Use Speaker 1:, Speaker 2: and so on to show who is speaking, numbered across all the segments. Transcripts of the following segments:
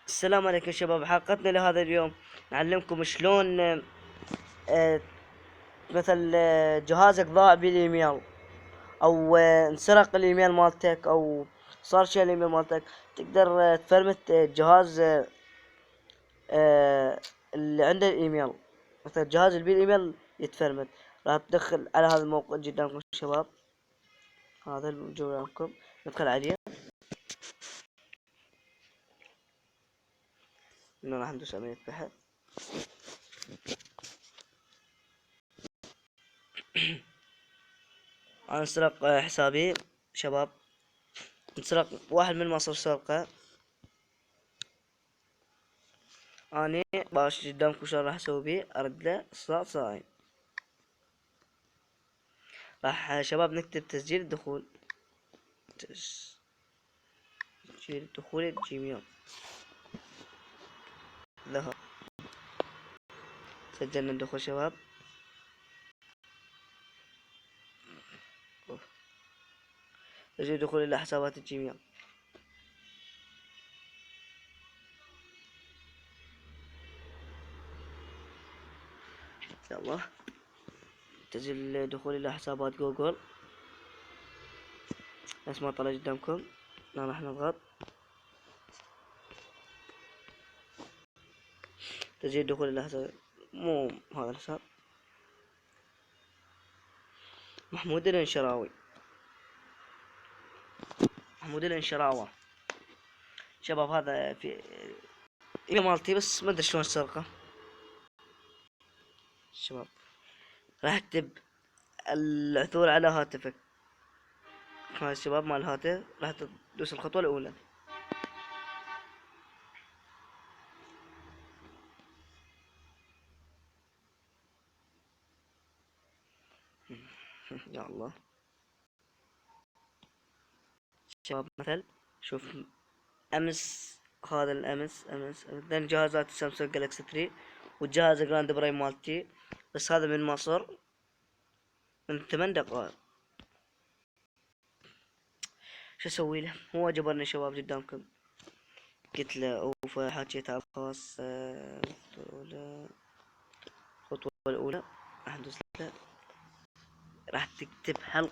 Speaker 1: السلام عليكم شباب. حلقتنا لهذا اليوم نعلمكم شلون آه، مثل جهازك ضاع بالايميل او انسرق الايميل مالتك او صار شيء الايميل مالتك، تقدر تفرمت الجهاز اللي عنده الايميل. مثلا الجهاز اللي بالايميل يتفرمت. راح تدخل على هذا الموقع قدامكم شباب، هذا الموجود عندكم، ندخل عليه. هنا راح ندوس عملية بحث. انا انسرق حسابي شباب، انسرق واحد من مصر سرقة. اني باش قدامكم شلون راح اسوي بيه، ارد له اصدار صايم. راح شباب نكتب تسجيل الدخول، تسجيل الدخول الجيميل لها. سجلنا الدخول شباب. تسجيل الدخول الى حسابات الجيميل. يلا تسجيل الدخول الى حسابات جوجل، نفس ما طلع قدامكم. هنا راح نضغط تسجيل الدخول الى حساب، مو هذا الحساب، محمود الانشراوي، محمود الانشراوة شباب. هذا في ايميل مالتي بس ما ادري شلون سرقه شباب. راح اكتب العثور على هاتفك، هاي الشباب مال الهاتف. راح تدوس الخطوة الأولى. يا الله شباب، مثل شوف أمس، هذا الأمس ذن جهازات السامسونج جالكسي 3 والجهاز جراند برايم مالتي، بس هذا من مصر من 8 دقائق. شو اسوي له؟ هو جبرني شباب قدامكم. قلت له اوف، حكيت على الخاص. الخطوة الأولى راح ندوس له. راح تكتب هل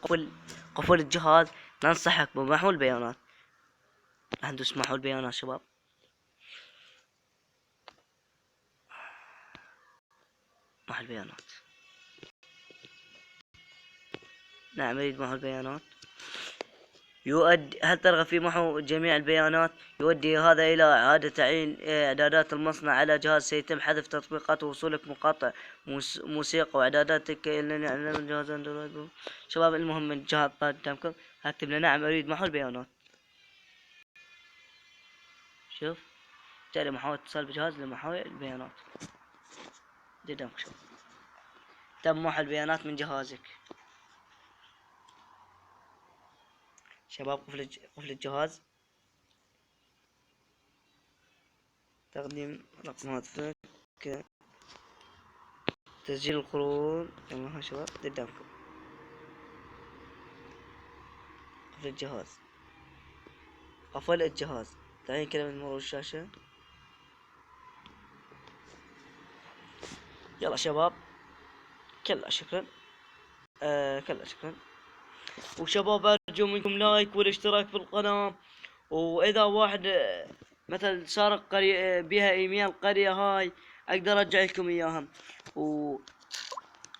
Speaker 1: قفل الجهاز. ننصحك بمحو البيانات. راح ندوس محو البيانات شباب. محو البيانات، نعم أريد محو البيانات. هل ترغب في محو جميع البيانات؟ يؤدي هذا إلى إعادة تعيين إعدادات المصنع على جهاز. سيتم حذف تطبيقات ووصولك مقاطع موسيقى وإعداداتك إلى جهاز أندرويد. شباب المهم الجهاز قدامكم. هكتب له نعم أريد محو البيانات. شوف تالي محاولة اتصال بجهاز لمحو البيانات. قدامك شوف تم محو البيانات من جهازك شباب. قفل الجهاز. تقديم رقم هاتفك، تسجيل القرون. تمام شباب قدامكم. قفل الجهاز، قفل الجهاز، تعيين كلمة مرور الشاشة. يلا شباب، كلا شكرا. كلا شكرا. وشباب ارجو منكم لايك والاشتراك في القناة. واذا واحد مثلا سارق قرية بها ايميل قرية هاي، اقدر ارجع لكم اياها.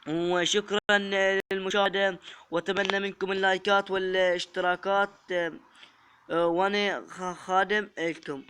Speaker 1: وشكرا للمشاهدة، واتمنى منكم اللايكات والاشتراكات، وانا خادم لكم.